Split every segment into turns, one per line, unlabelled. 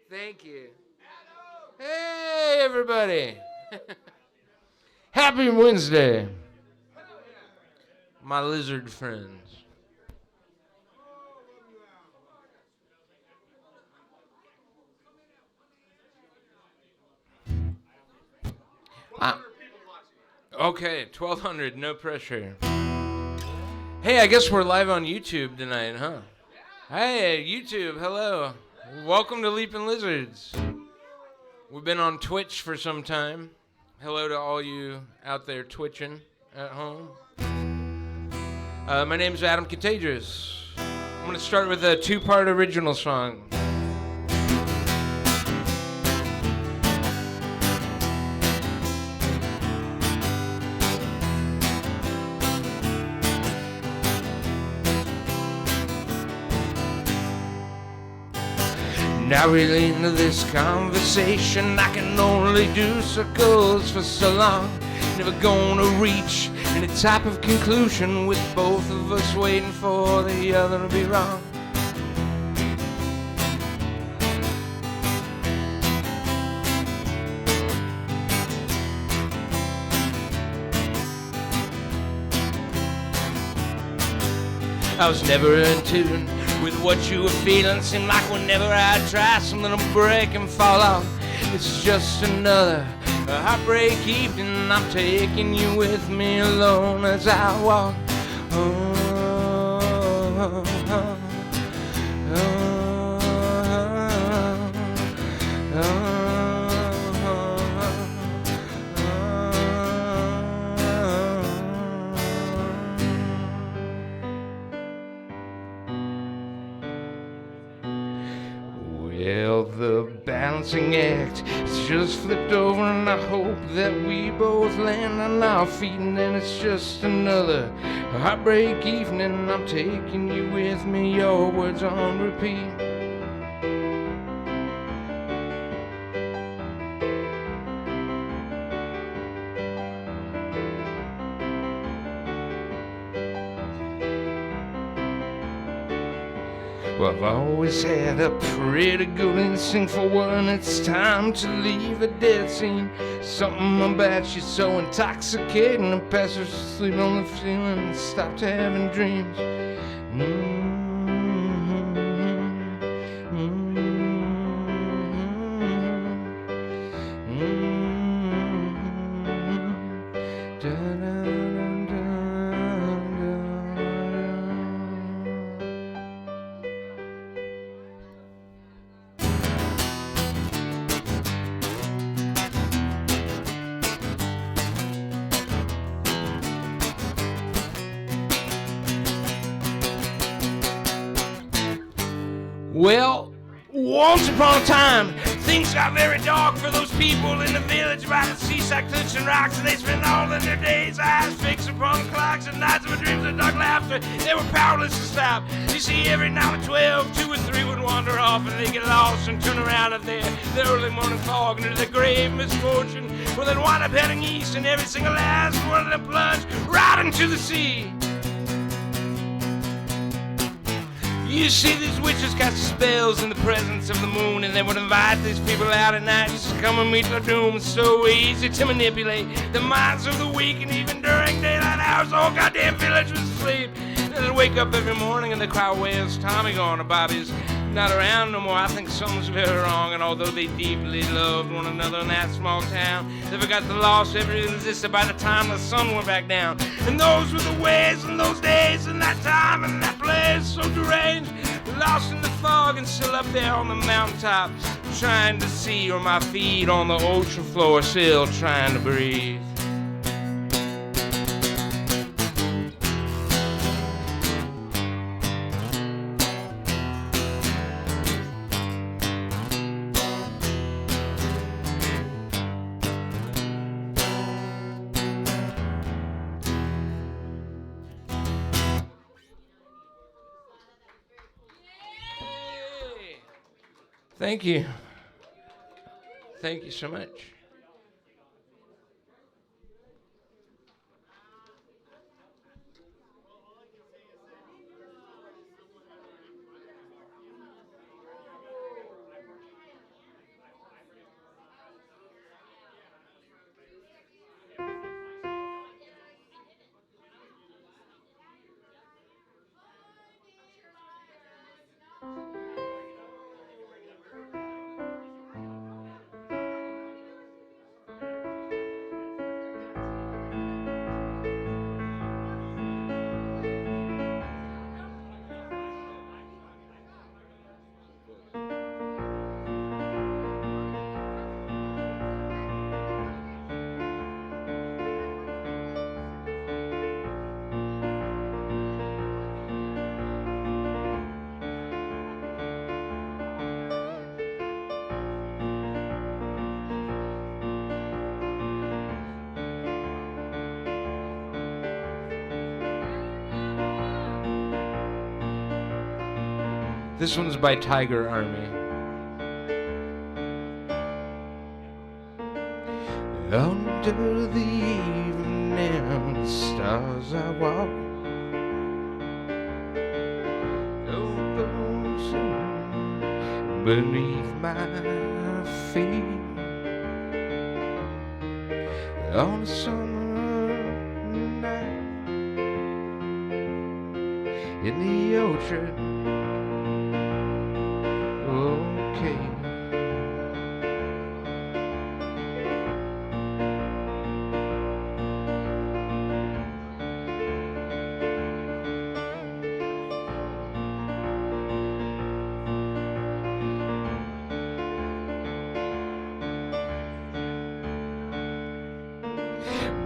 Thank you. Hey, everybody. Happy Wednesday, my lizard friends. Okay, 1,200, no pressure. Hey, I guess we're live on YouTube tonight, huh? Hey, YouTube, hello. Welcome to LeapnLizards. We've been on Twitch for some time. Hello to all you out there twitching at home. My name's Adam Contagious. I'm going to start with a two-part original song. Now relating to this conversation, I can only do circles for so long. Never gonna reach any type of conclusion with both of us waiting for the other to be wrong. I was never in tune with what you were feeling. Seemed like whenever I try, something will break and fall off. It's just another heartbreak evening. I'm taking you with me alone as I walk. Well, the balancing act is just flipped over, and I hope that we both land on our feet. And then it's just another heartbreak evening. I'm taking you with me, your words on repeat. Well, I've always had a pretty good instinct for when it's time to leave a dead scene. Something about you so intoxicating, and passes to sleep on the feeling and stopped having dreams. Well, once upon a time, things got very dark for those people in the village by the seaside clutching rocks, and they spent all of their days eyes fixed upon the clocks, and nights of their dreams of dark laughter. They were powerless to stop. You see, every night at 12, 2 or 3 would wander off, and they get lost and turn around at the early morning fog into the grave misfortune. Well, they'd wind up heading east, and every single last one of them plunged right into the sea. You see, these witches cast spells in the presence of the moon, and they would invite these people out at night just to come and meet their doom. It's so easy to manipulate the minds of the weak, and even during daylight hours, the whole goddamn village was asleep. And they'd wake up every morning and they cry, "Where's Tommy gone? Bobby's not around no more. I think something's very wrong." And although they deeply loved one another in that small town, they forgot the loss everything existed by the time the sun went back down. And those were the ways and those days and that time and that place, so deranged, lost in the fog and still up there on the mountaintop, trying to see, or my feet on the ocean floor, still trying to breathe. Thank you. Thank you so much. This one's by Tiger Army. Under the evening stars I walk, over ocean beneath my feet. On a summer night in the orchard. Okay.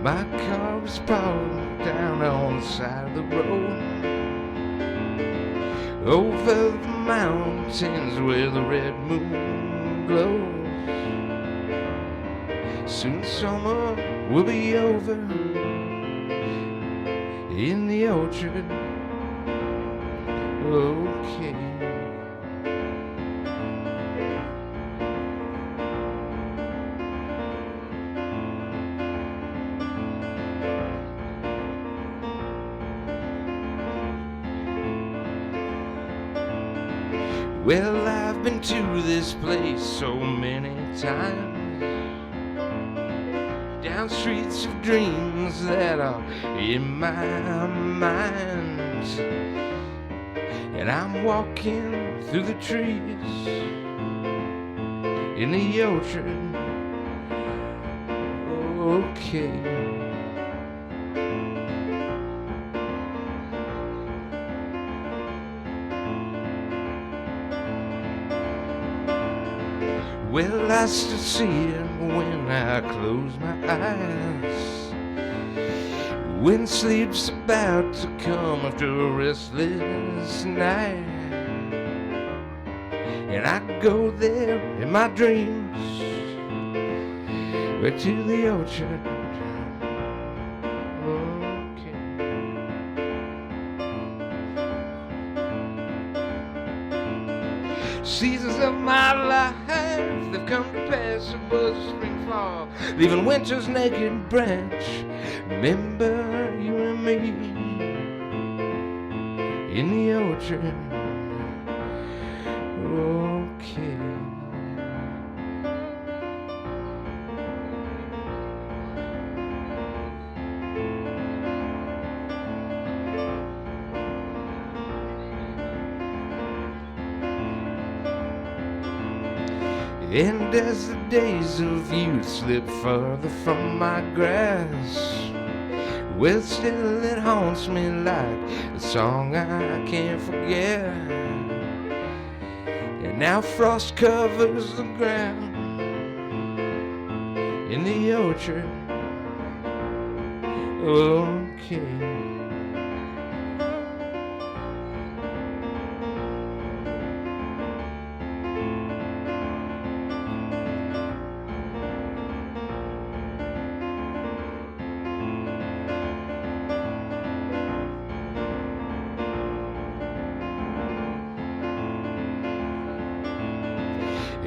My car was parked down on the side of the road, over the mountains where the red moon glows. Soon summer will be over in the orchard. Okay. Well, I've been to this place so many times, down streets of dreams that are in my mind, and I'm walking through the trees in the orchard. Okay. Well, I still see him when I close my eyes, when sleep's about to come after a restless night, and I go there in my dreams, right to the orchard. Seasons of my life, they've come to pass above the spring fall, leaving winter's naked branch. Remember you and me in the orchard. Okay. And as the days of youth slip further from my grasp, well, still it haunts me like a song I can't forget. And now frost covers the ground in the orchard. Okay.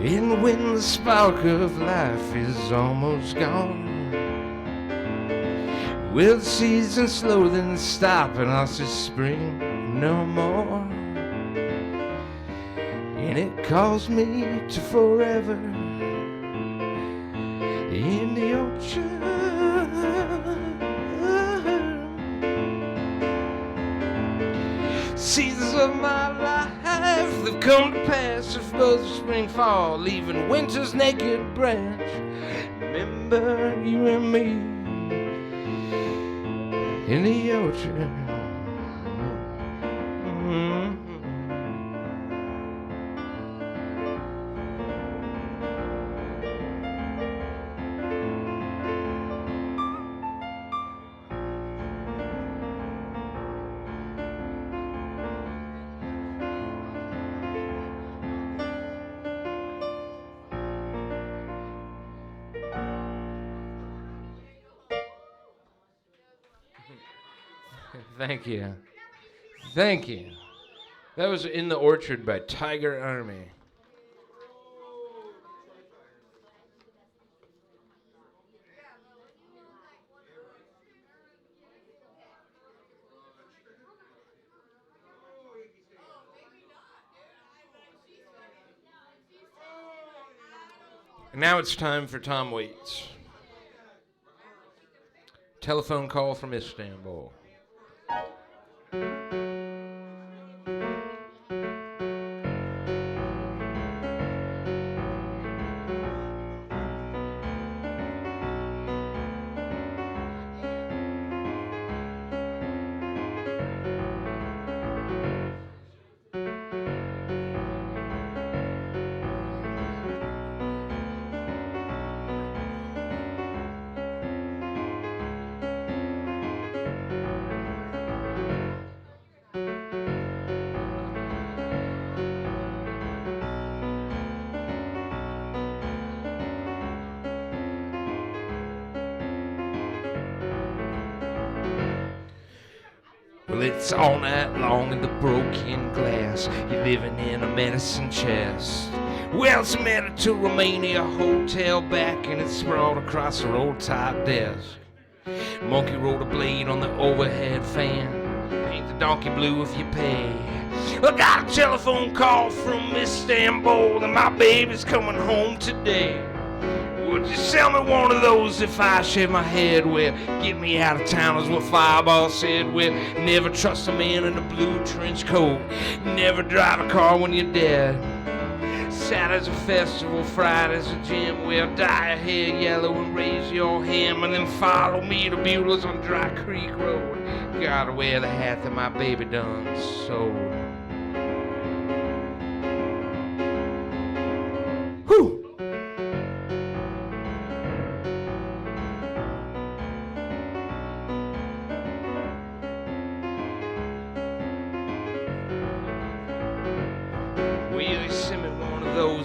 And when the spark of life is almost gone, well, the season slow then stop and I'll see spring no more. And it calls me to forever in the orchard. Seasons of my life, they've come to pass of both spring fall, leaving winter's naked branch. Remember you and me in the orchard. Thank you. Thank you. That was In the Orchard by Tiger Army. And now it's time for Tom Waits. Telephone call from Istanbul. Well, it's all night long in the broken glass. You're living in a medicine chest. Well, it's a Mediterranean hotel back, and it's sprawled across a roll-top desk. Monkey rolled a blade on the overhead fan. Paint the donkey blue if you pay. I got a telephone call from Istanbul, and my baby's coming home today. Would you sell me one of those if I shave my head? Well, get me out of town is what Fireball said. Well, never trust a man in a blue trench coat. Never drive a car when you're dead. Saturday's a festival, Friday's a gym. Well, dye your hair yellow and raise your hem, and then follow me to Beulah's on Dry Creek Road. Gotta wear the hat that my baby done sewed. Whew!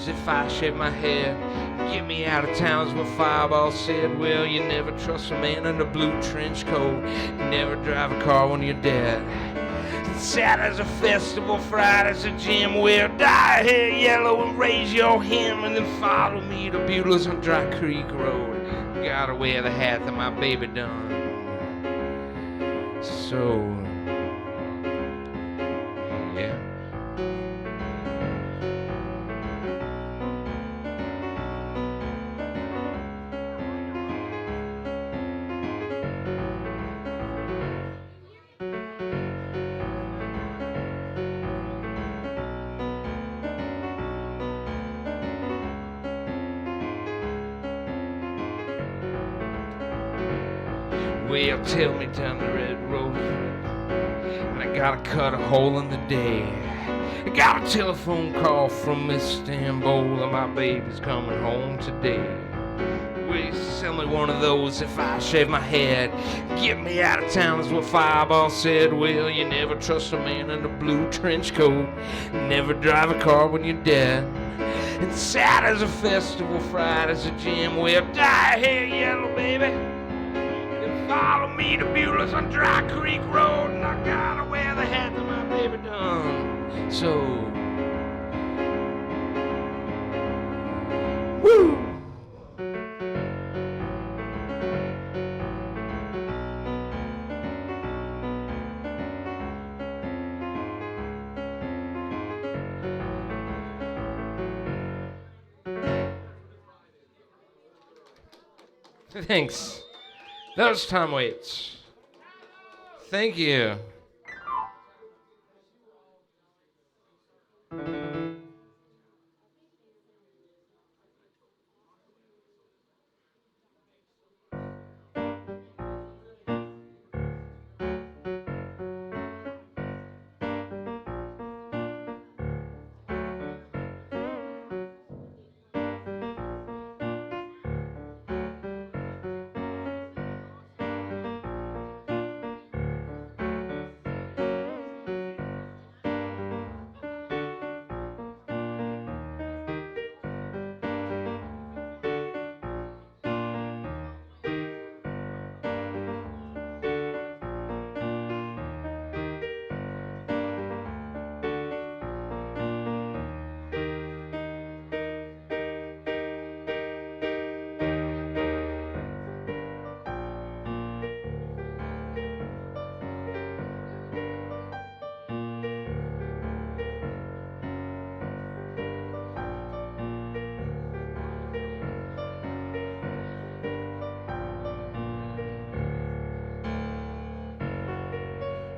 If I shave my head, get me out of town's what Fireball said. Well, you never trust a man in a blue trench coat. Never drive a car when you're dead. Saturday's a festival, Friday's a gym. Well, dye your hair yellow and raise your hem, and then follow me to Beulah's on Dry Creek Road. Gotta wear the hat that my baby done. So, yeah. Well, tell me down the red road, and I gotta cut a hole in the day. I got a telephone call from Istanbul, and my baby's coming home today. Will you sell me one of those if I shave my head? Get me out of town is what Fireball said. Well, you never trust a man in a blue trench coat. Never drive a car when you're dead. And Saturday's a festival, Friday's a gym. Well, dye your hair yellow, baby. Follow me to Beulah's on Dry Creek Road, and I gotta wear the hat that my baby done. So, woo! Thanks. That was Tom Waits. Thank you.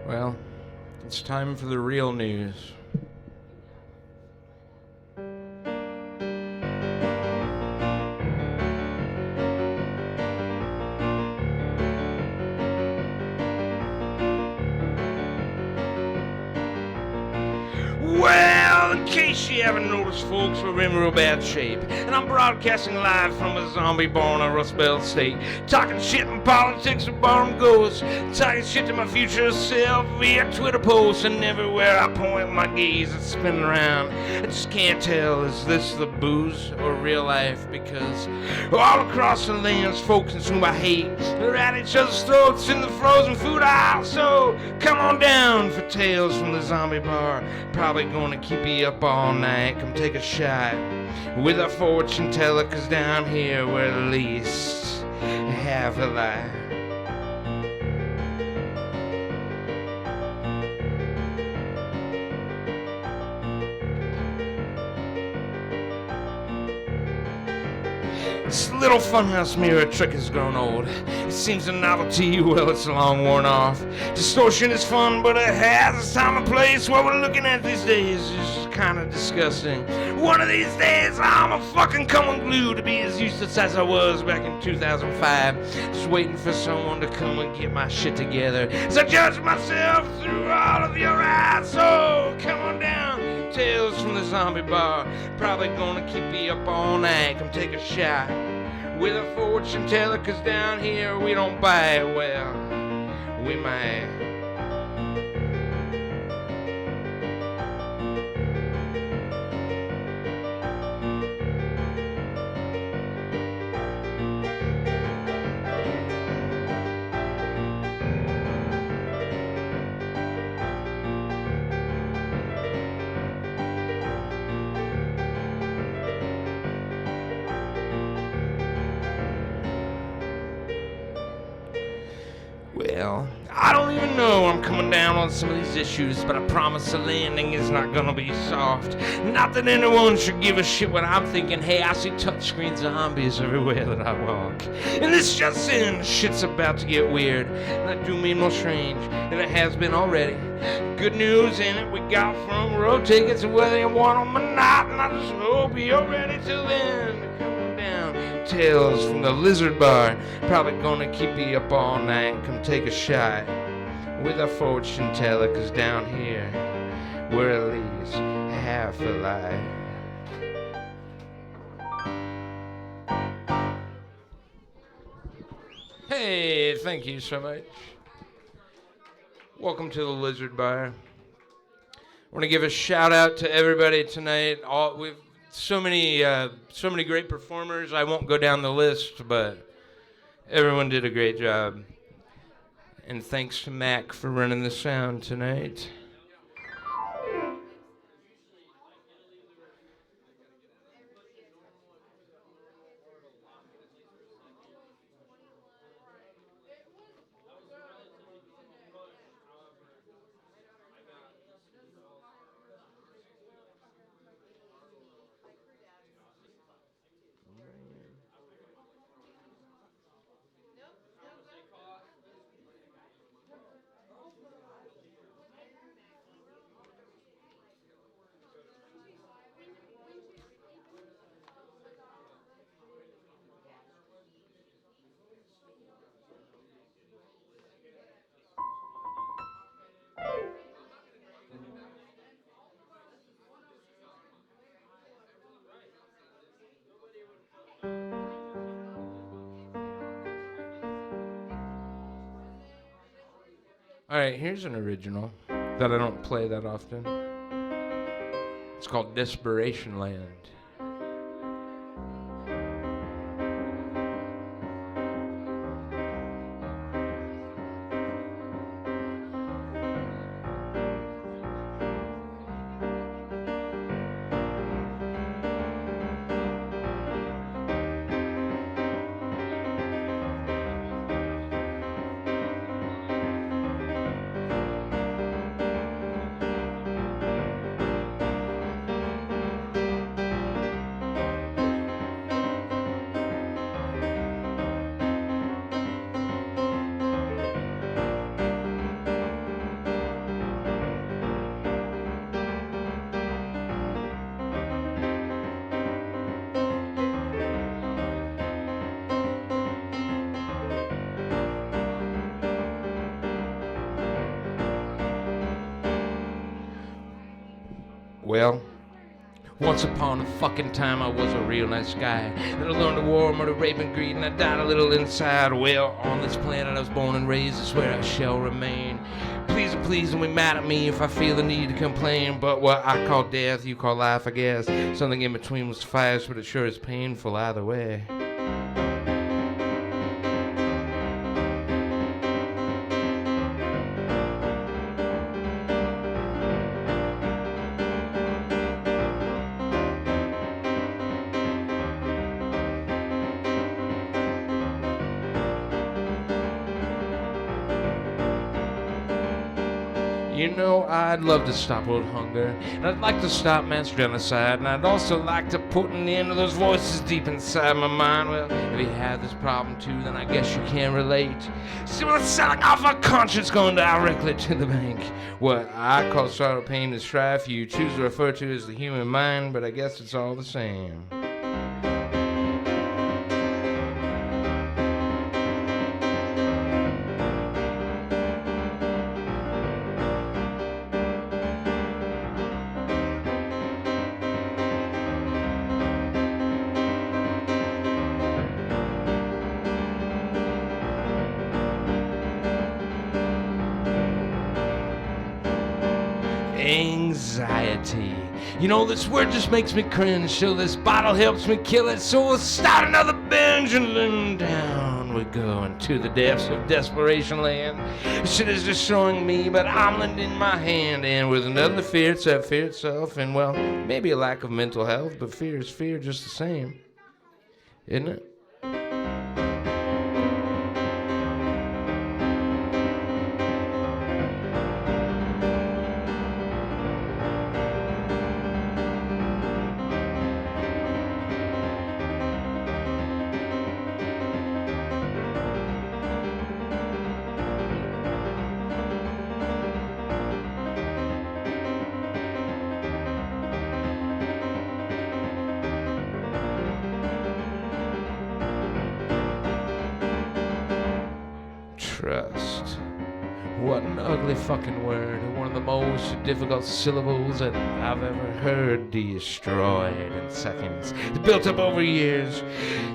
Well, it's time for the real news. Well, in case you haven't noticed, folks, we're in real bad shape. And I'm broadcasting live from a zombie bar in a Rust Belt state. Talking shit in politics with bottom goes. Talking shit to my future self via Twitter posts. And everywhere I point my gaze, it's spinning around. I just can't tell, is this the booze or real life? Because all across the lands, folks consume by hate. They're at each other's throats in the frozen food aisle. So come on down for tales from the zombie bar. Probably gonna keep you up all night. Come take a shot with a fortune teller, cause down here we're at least half alive. This little funhouse mirror trick has grown old. It seems a novelty, well, it's long worn off. Distortion is fun, but it has its time and place. What we're looking at these days is kind of disgusting. One of these days, I'm a fucking come unglued to be as useless as I was back in 2005. Just waiting for someone to come and get my shit together. So I judge myself through all of your eyes. So come on down. Tales from the zombie bar. Probably gonna keep you up all night. Come take a shot with a fortune teller, cause down here we don't buy it. Well, we might. Well, I don't even know I'm coming down on some of these issues, but I promise the landing is not gonna be soft. Not that anyone should give a shit what I'm thinking. Hey, I see touchscreen zombies everywhere that I walk. And this just in, shit's about to get weird. And I do mean more strange than it has been already. Good news in it, we got front row tickets whether you want them or not. And I just hope you're ready till then. Tales from the Lizard Bar. Probably gonna keep you up all night. Come take a shot with a fortune teller, cause down here we're at least half alive. Hey, thank you so much. Welcome to the Lizard Bar. I want to give a shout out to everybody tonight. We've so many great performers. I won't go down the list, but everyone did a great job. And thanks to Mac for running the sound tonight. All right, here's an original that I don't play that often. It's called Desperation Land. Well, once upon a fucking time I was a real nice guy. Then I learned to war, murder, rape, and greed, and I died a little inside. Well, on this planet I was born and raised, it's where I shall remain. Please don't be mad at me if I feel the need to complain. But what I call death, you call life, I guess. Something in between will suffice, but it sure is painful either way. You know, I'd love to stop world hunger, and I'd like to stop mass genocide, and I'd also like to put an end to those voices deep inside my mind. Well, if you have this problem too, then I guess you can relate. See, well, it's selling off our conscience going directly to the bank. What I call sorrow, pain, and strife, you choose to refer to as the human mind, but I guess it's all the same. Anxiety. You know, this word just makes me cringe, so this bottle helps me kill it. So we'll start another binge and then down we go into the depths of desperation land. Shit is destroying me, but I'm lending my hand. And with another fear, it's that fear itself. And well, maybe a lack of mental health, but fear is fear just the same. Isn't it? Trust. What an ugly fucking word. One of the most difficult syllables that I've ever heard. Destroyed in seconds. It's built up over years.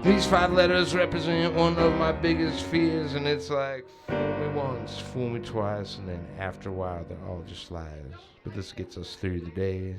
These 5 letters represent one of my biggest fears, and it's like, fool me once, fool me twice, and then after a while they're all just lies. But this gets us through the days.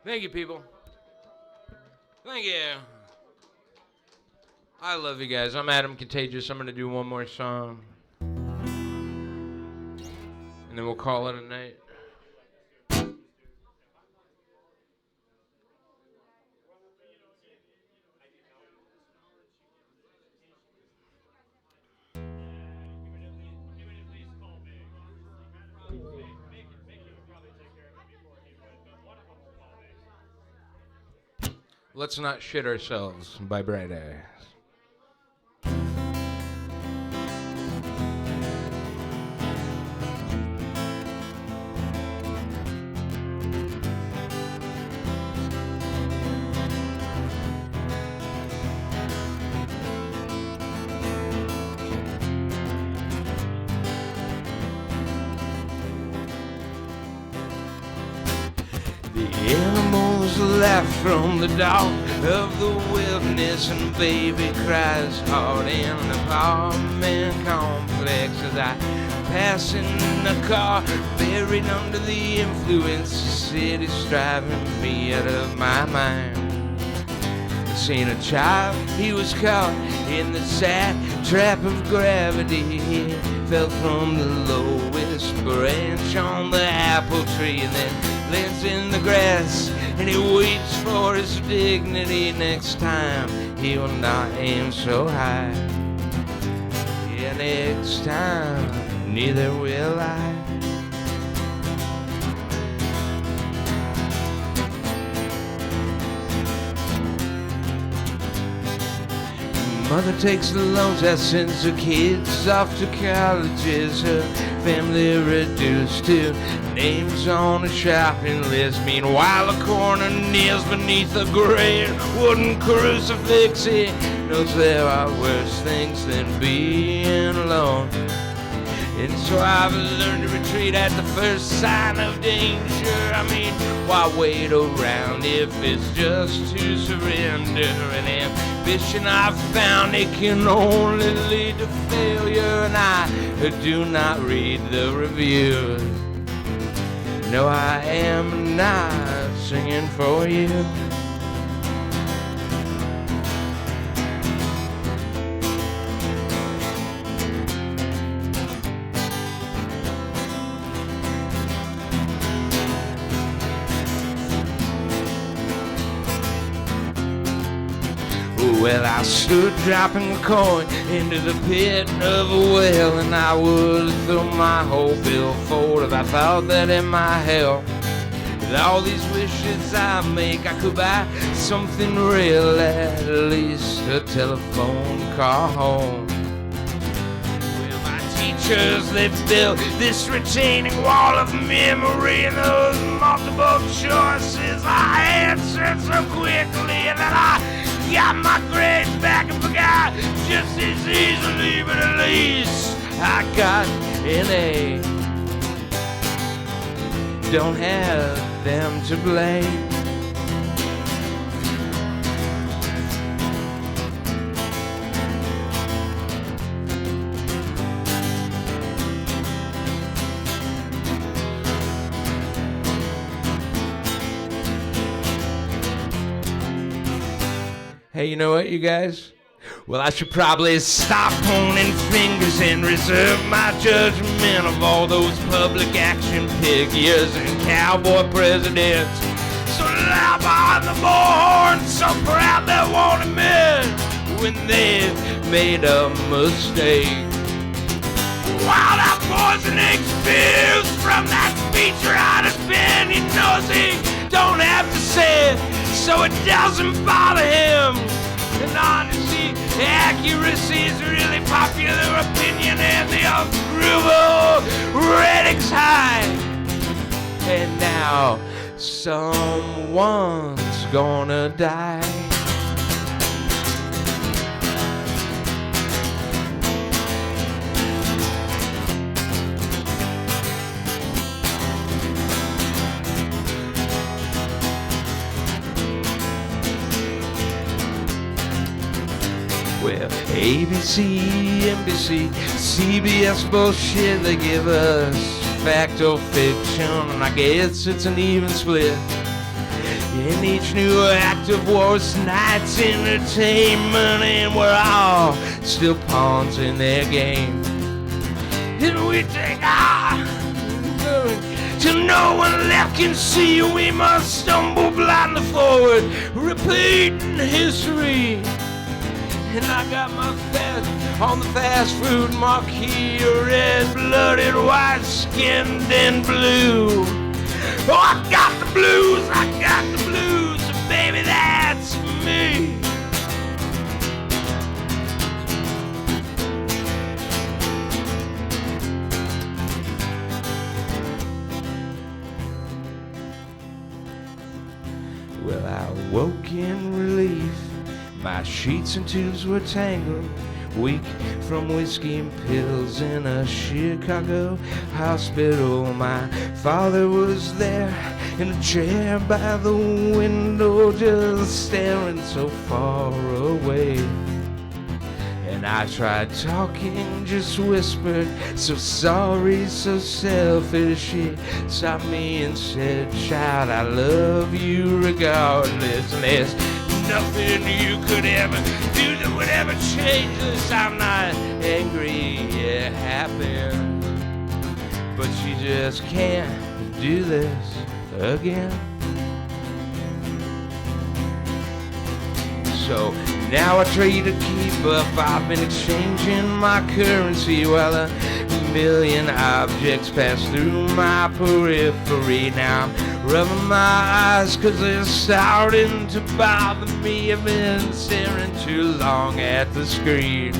Thank you, people. Thank you. I love you guys. I'm Adam Contagious. I'm going to do one more song. And then we'll call it a night. Let's Not Shit Ourselves by Bright Eyes. The animals laugh from the dark of the wilderness, and baby cries hard in the apartment complex as I pass in the car, buried under the influence. The city's driving me out of my mind. I seen a child, he was caught in the sad trap of gravity. He fell from the lowest branch on the apple tree, and then lands in the grass, and he waits for his dignity. Next time he will not aim so high. Yeah, next time neither will I. Mother takes the loans that sends her kids off to colleges. Her family reduced to names on a shopping list. Meanwhile, a coroner kneels beneath a gray wooden crucifix. He knows there are worse things than being alone. And so I've learned to retreat at the first sign of danger. I mean, why wait around if it's just to surrender? An ambition I've found, it can only lead to failure. And I do not read the reviews. No, I am not singing for you. Well, I stood dropping a coin into the pit of a well, and I would throw my whole bill forward if I thought that it might help. With all these wishes I make, I could buy something real, at least a telephone call home. Well, my teachers, they built this retaining wall of memory, and those multiple choices I answered so quickly that I got my grades back and forgot just as easily, but at least I got an A. Don't have them to blame. Hey, you know what, you guys? Well, I should probably stop pointing fingers and reserve my judgment of all those public action figures and cowboy presidents. So loud behind the bullhorn, so proud they won't admit when they've made a mistake. Wild out poisoning spews from that speechwriter's pen. He knows he don't have to say it, so it doesn't bother him. And honesty, accuracy is really popular opinion, and the approval rating's high. And now someone's gonna die. Well, ABC, NBC, CBS bullshit, they give us fact or fiction, and I guess it's an even split. In each new act of war, it's night's entertainment, and we're all still pawns in their game. And we take our till no one left can see. We must stumble blindly forward, repeating history. And I got my fast on the fast food marquee, red-blooded, white-skinned, and blue. Oh, I got the blues, baby, that's me. Well, I woke in relief. My sheets and tubes were tangled, weak from whiskey and pills in a Chicago hospital. My father was there in a chair by the window, just staring so far away. And I tried talking, just whispered, so sorry, so selfish. She stopped me and said, child, I love you regardless. And there's nothing you could ever do that would ever change this. I'm not angry, it happened, but you just can't do this again. So now I trade to keep up. I've been exchanging my currency while a million objects pass through my periphery. Now I'm rubbing my eyes 'cause they're starting to bother me. I've been staring too long at the screen.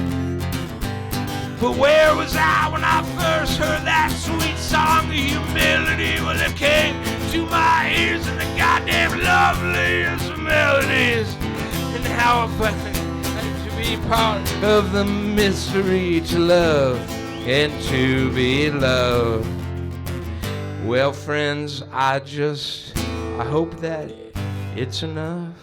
But where was I when I first heard that sweet song of humility? Well, it came to my ears in the goddamn loveliest of melodies. And how fun to be part of the mystery to love and to be loved. Well, friends, I hope that it's enough.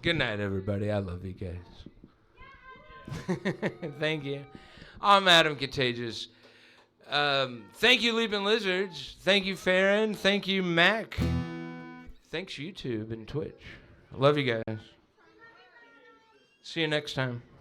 Good night, everybody. I love you guys. Thank you. I'm Adam Contagious. Thank you, LeapnLizards. Thank you, Farron. Thank you, Mac. Thanks, YouTube and Twitch. I love you guys. See you next time.